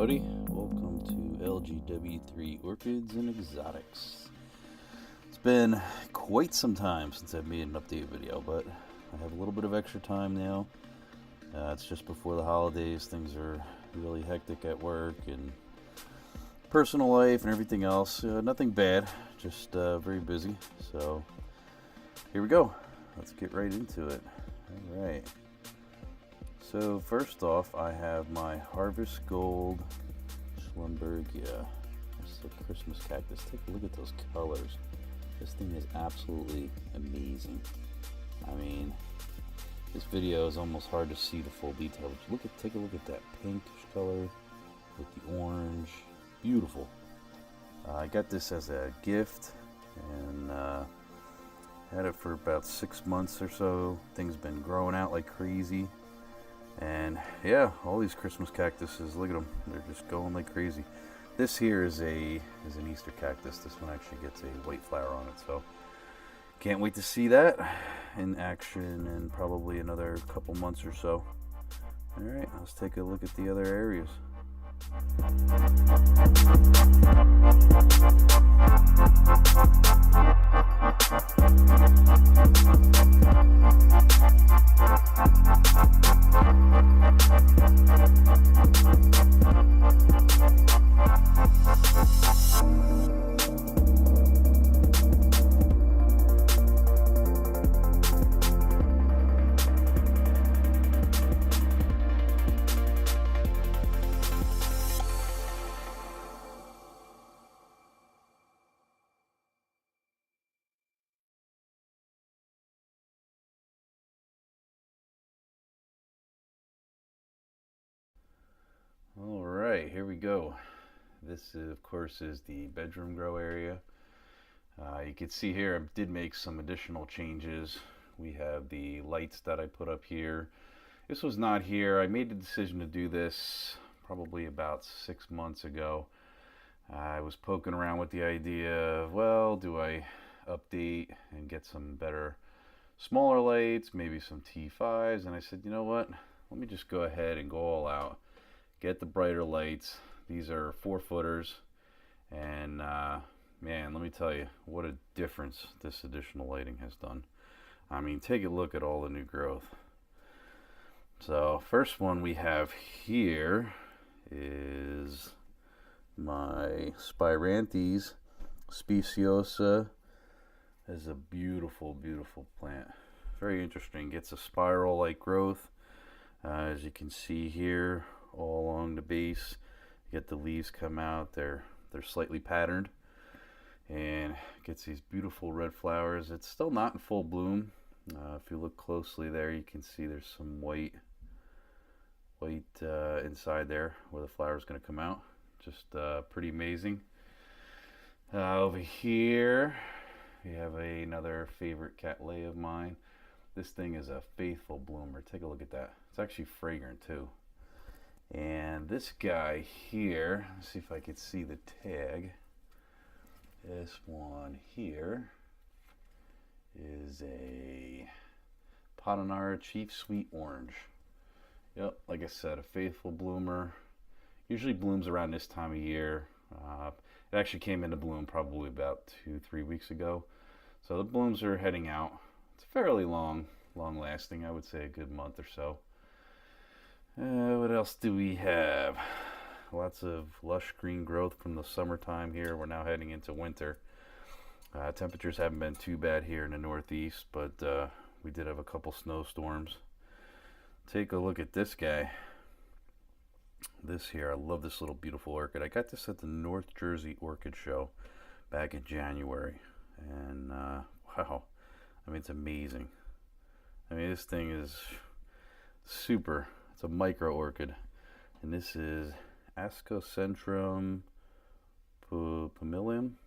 everybody. Welcome to LGW3 Orchids and Exotics. It's been quite some time since I've made an update video, but I have a little bit of extra time now. It's just before the holidays. Things are really hectic at work and personal life and everything else. Nothing bad, just very busy. So here we go. Let's get right into it. All right. So first off, I have my Harvest Gold Schlumbergia. It's the Christmas cactus. Take a look at those colors. This thing is absolutely amazing. I mean, this video is almost hard to see the full detail. Take a look at that pinkish color with the orange. Beautiful. I got this as a gift and had it for about 6 months or so. Thing's been growing out like crazy. And yeah, all these Christmas cactuses, look at them. They're just going like crazy. This here is an Easter cactus. This one actually gets a white flower on it. So can't wait to see that in action in probably another couple months or so. All right, let's take a look at the other areas. All right, here we go. This, of course, is the bedroom grow area. You can see here I did make some additional changes. We have the lights that I put up here. This was not here. I made the decision to do this probably about 6 months ago. I was poking around with the idea of, well, do I update and get some better, smaller lights, maybe some T5s? And I said, you know what? Let me just go ahead and go all out. Get the brighter lights. These are 4-footers, and man, let me tell you what a difference this additional lighting has done. I mean, take a look at all the new growth. So first one we have here is my Spiranthes speciosa. Is a beautiful, beautiful plant. Very interesting. Gets a spiral-like growth, as you can see here. All along the base, you get the leaves come out. They're slightly patterned, and gets these beautiful red flowers. It's still not in full bloom. If you look closely there, you can see there's some white inside there where the flower is going to come out. Just pretty amazing. Over here, we have another favorite cattleya of mine. This thing is a faithful bloomer. Take a look at that. It's actually fragrant too. And this guy here, let's see if I could see the tag. This one here is a Patanara Chief Sweet Orange. Yep, like I said, a faithful bloomer. Usually blooms around this time of year. It actually came into bloom probably about 2-3 weeks ago. So the blooms are heading out. It's fairly long lasting, I would say a good month or so. What else do we have? Lots of lush green growth from the summertime here. We're now heading into winter. Temperatures haven't been too bad here in the Northeast, but we did have a couple snowstorms. Take a look at this guy. This here, I love this little beautiful orchid. I got this at the North Jersey Orchid Show back in January. And wow, I mean, it's amazing. I mean, this thing is super. It's a micro orchid, and this is Ascocentrum pumilium.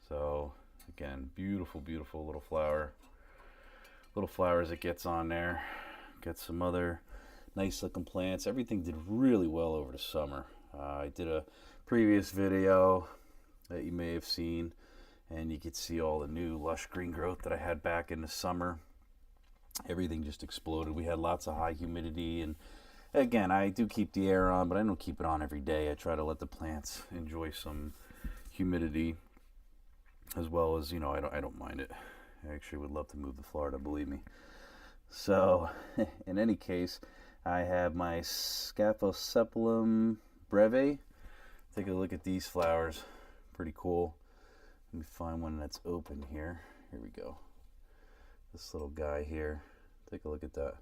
So again, beautiful, beautiful little flower. Little flowers it gets on there. Got some other nice looking plants. Everything did really well over the summer. I did a previous video that you may have seen, and you could see all the new lush green growth that I had back in the summer. Everything just exploded. We had lots of high humidity and Again, I do keep the air on, but I don't keep it on every day. I try to let the plants enjoy some humidity, as well as, you know, I don't mind it. I actually would love to move to Florida, believe me. So, in any case, I have my Scaphocephalum breve. Take a look at these flowers. Pretty cool. Let me find one that's open here. Here we go. This little guy here. Take a look at that.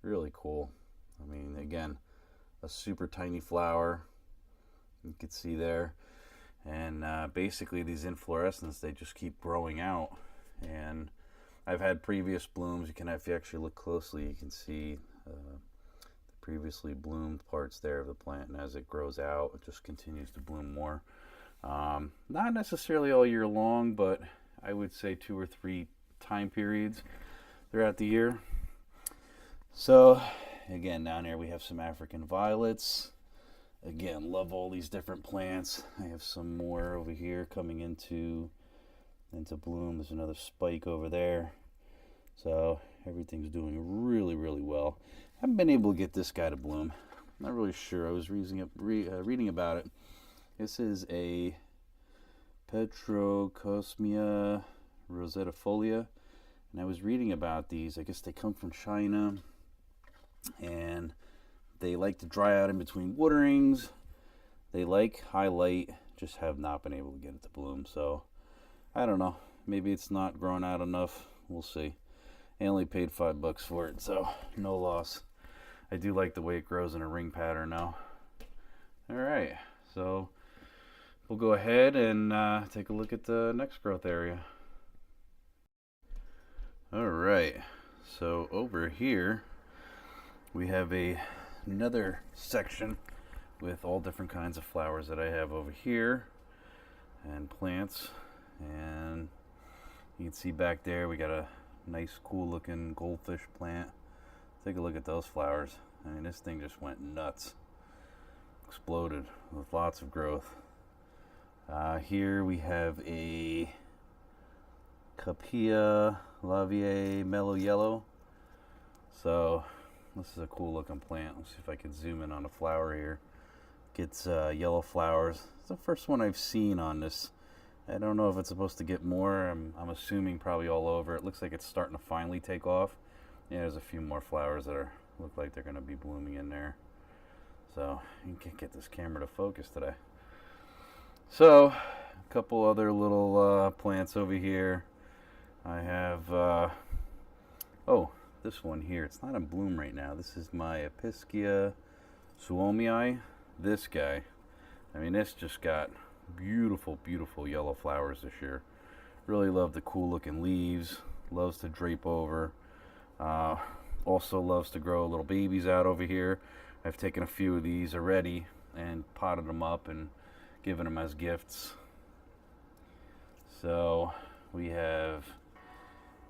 Really cool. I mean, again, a super tiny flower. You can see there. And basically these inflorescence, they just keep growing out. And I've had previous blooms. If you actually look closely, you can see the previously bloomed parts there of the plant. And as it grows out, it just continues to bloom more. Not necessarily all year long, but I would say 2 or 3 time periods throughout the year. So again, down here we have some African violets. Again, love all these different plants. I have some more over here coming into bloom. There's another spike over there. So everything's doing really, really well. I haven't been able to get this guy to bloom. I'm not really sure. I was reading about it. This is a Petrocosmia rosetifolia, and I was reading about these. I guess they come from China, and they like to dry out in between waterings. They like high light, just have not been able to get it to bloom. So I don't know, maybe it's not grown out enough. We'll see. I only paid $5 for it, so no loss. I do like the way it grows in a ring pattern now. All right, so we'll go ahead and take a look at the next growth area. All right, so over here we have another section with all different kinds of flowers that I have over here and plants. And you can see back there we got a nice cool looking goldfish plant. Take a look at those flowers. I mean, this thing just went nuts. Exploded with lots of growth. Here we have a Capilla Lavier Mellow Yellow. So this is a cool looking plant. Let's see if I can zoom in on a flower here. Gets yellow flowers. It's the first one I've seen on this. I don't know if it's supposed to get more. I'm assuming probably all over. It looks like it's starting to finally take off. Yeah, there's a few more flowers that look like they're going to be blooming in there. So you can't get this camera to focus today. So a couple other little plants over here. I have this one here. It's not in bloom right now. This is my Epischia suomii. This guy. I mean, this just got beautiful, beautiful yellow flowers this year. Really love the cool looking leaves. Loves to drape over. Also loves to grow little babies out over here. I've taken a few of these already and potted them up and given them as gifts. So we have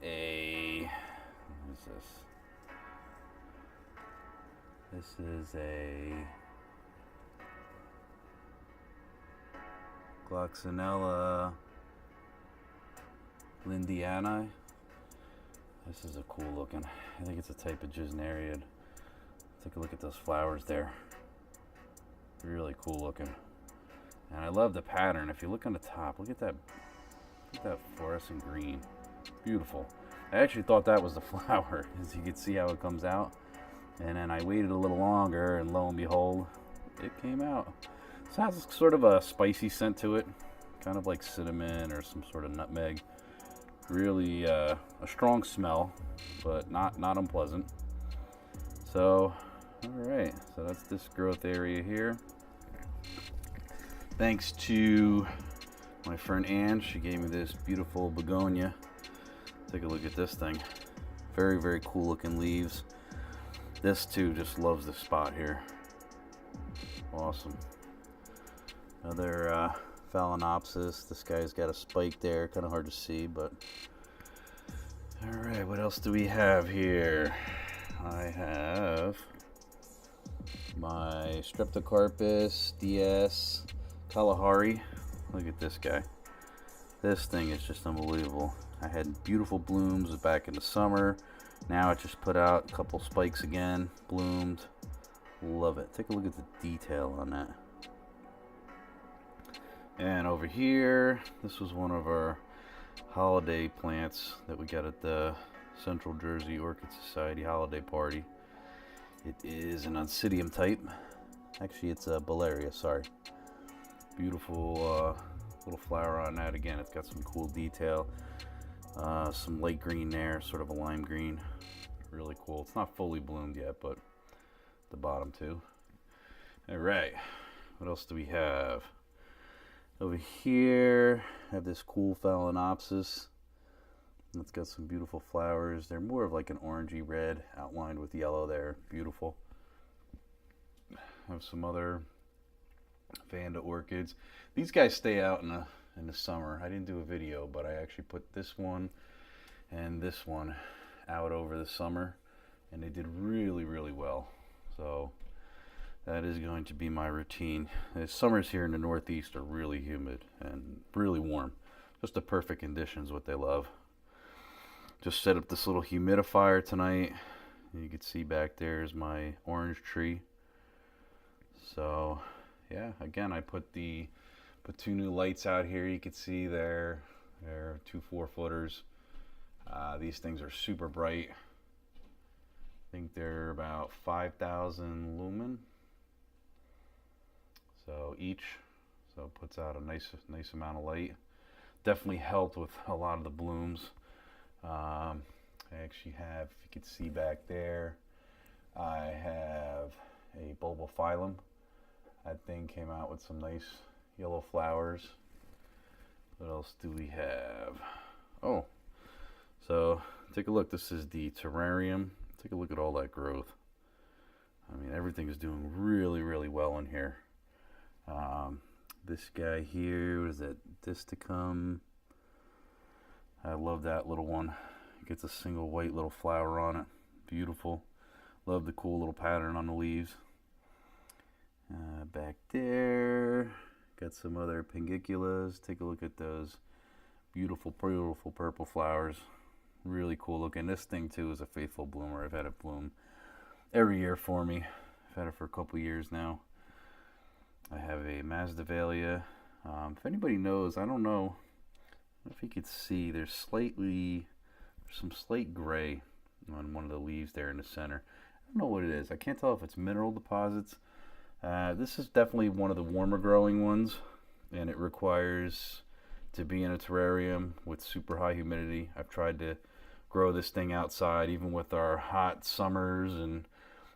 what is this? This is a Gloxinella lindiana. This is a cool looking. I think it's a type of Gesneriad. Take a look at those flowers there. Really cool looking. And I love the pattern. If you look on the top, look at that fluorescent green. Beautiful. I actually thought that was the flower, as you can see how it comes out. And then I waited a little longer, and lo and behold, it came out. So it has sort of a spicy scent to it, kind of like cinnamon or some sort of nutmeg. Really a strong smell, but not unpleasant. So, all right. So that's this growth area here. Thanks to my friend Ann, she gave me this beautiful begonia. Take a look at this thing. Very, very cool looking leaves. This too just loves this spot here. Awesome. Another Phalaenopsis. This guy's got a spike there, kind of hard to see, but all right, what else do we have here? I have my Streptocarpus DS Kalahari. Look at this guy. This thing is just unbelievable. I had beautiful blooms back in the summer. Now it just put out a couple spikes again, bloomed. Love it. Take a look at the detail on that. And over here, this was one of our holiday plants that we got at the Central Jersey Orchid Society holiday party. It is an Oncidium type. Actually, it's a Bellaria, sorry. Beautiful little flower on that. Again, it's got some cool detail. Some light green there, sort of a lime green. Really cool. It's not fully bloomed yet, but the bottom too. All right, what else do we have? Over here, I have this cool Phalaenopsis. It's got some beautiful flowers. They're more of like an orangey red outlined with yellow there. Beautiful. I have some other Vanda orchids. These guys stay out in the summer. I didn't do a video, but I actually put this one and this one out over the summer, and they did really, really well. So that is going to be my routine. The summers here in the Northeast are really humid and really warm. Just the perfect conditions, what they love. Just set up this little humidifier tonight. You can see back there is my orange tree. So yeah, again, I put two new lights out here. You can see they're 2 4-footers. These things are super bright. I think they're about 5,000 lumen. So each, so it puts out a nice amount of light. Definitely helped with a lot of the blooms. I actually have, if you can see back there, I have a bulbophyllum. That thing came out with some nice yellow flowers. What else do we have? Oh, so take a look. This is the terrarium. Take a look at all that growth. I mean, everything is doing really, really well in here. This guy here, what is that? Disticum. I love that little one. It gets a single white little flower on it. Beautiful. Love the cool little pattern on the leaves. Back there, got some other pingiculas. Take a look at those beautiful, beautiful purple flowers. Really cool looking. This thing too is a faithful bloomer. I've had it bloom every year for me. I've had it for a couple years now. I have a Masdevallia. If anybody knows, I don't know if you could see, there's some slight gray on one of the leaves there in the center. I don't know what it is. I can't tell if it's mineral deposits. This is definitely one of the warmer growing ones, and it requires to be in a terrarium with super high humidity. I've tried to grow this thing outside even with our hot summers, and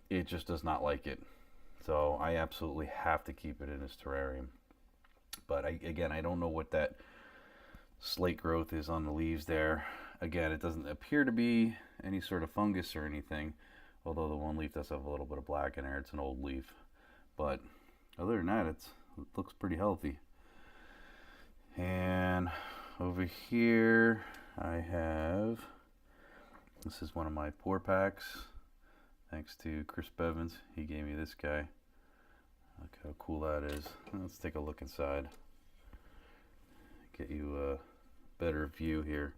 it just does not like it. So I absolutely have to keep it in this terrarium. But again, I don't know what that slate growth is on the leaves there. Again, it doesn't appear to be any sort of fungus or anything, although the one leaf does have a little bit of black in there. It's an old leaf. But other than that, it looks pretty healthy. And over here, I have, this is one of my pour packs. Thanks to Chris Bevins. He gave me this guy. Look how cool that is. Let's take a look inside. Get you a better view here.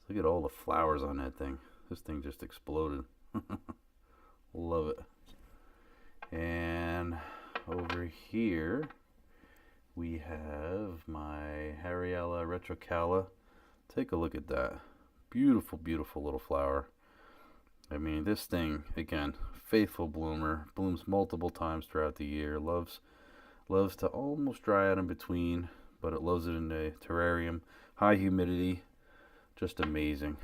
Look at all the flowers on that thing. This thing just exploded. Love it. And over here we have my Harryella retrocala. Take a look at that. Beautiful, beautiful little flower. I mean, this thing, again, faithful bloomer, blooms multiple times throughout the year, loves to almost dry out in between, but it loves it in the terrarium. High humidity, just amazing.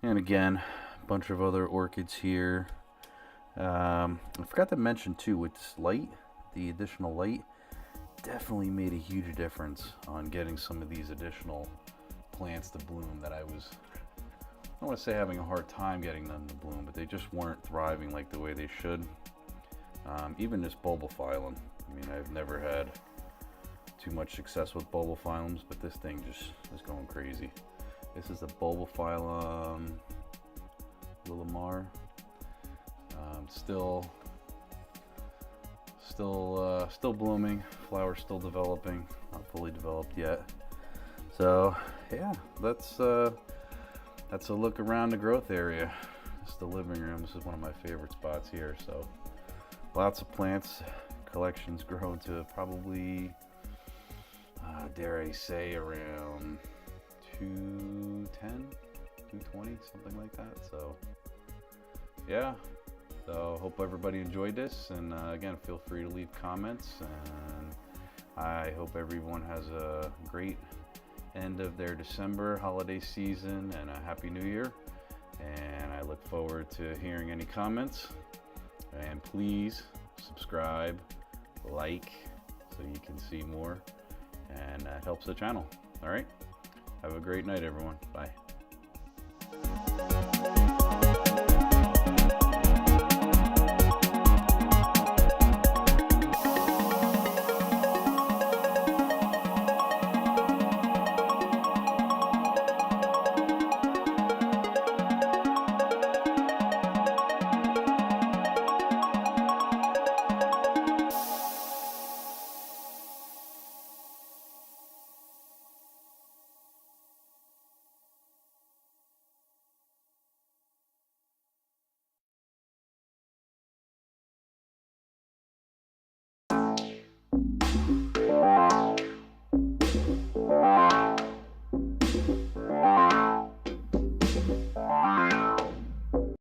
And again, a bunch of other orchids here. I forgot to mention too, with this light, the additional light definitely made a huge difference on getting some of these additional plants to bloom that I don't want to say having a hard time getting them to bloom, but they just weren't thriving like the way they should. Even this bulbophyllum, I mean, I've never had too much success with bulbophyllums, but this thing just is going crazy. This is a bulbophyllum Willamar. Still blooming, flowers still developing, not fully developed yet. So yeah, that's a look around the growth area. It's the living room. This is one of my favorite spots here. So lots of plants. Collections grown to probably, dare I say, around 210, 220, something like that. So yeah. So hope everybody enjoyed this, and again, feel free to leave comments, and I hope everyone has a great end of their December holiday season and a happy new year. And I look forward to hearing any comments, and please subscribe, like, so you can see more, and that helps the channel. All right, have a great night, everyone. Bye.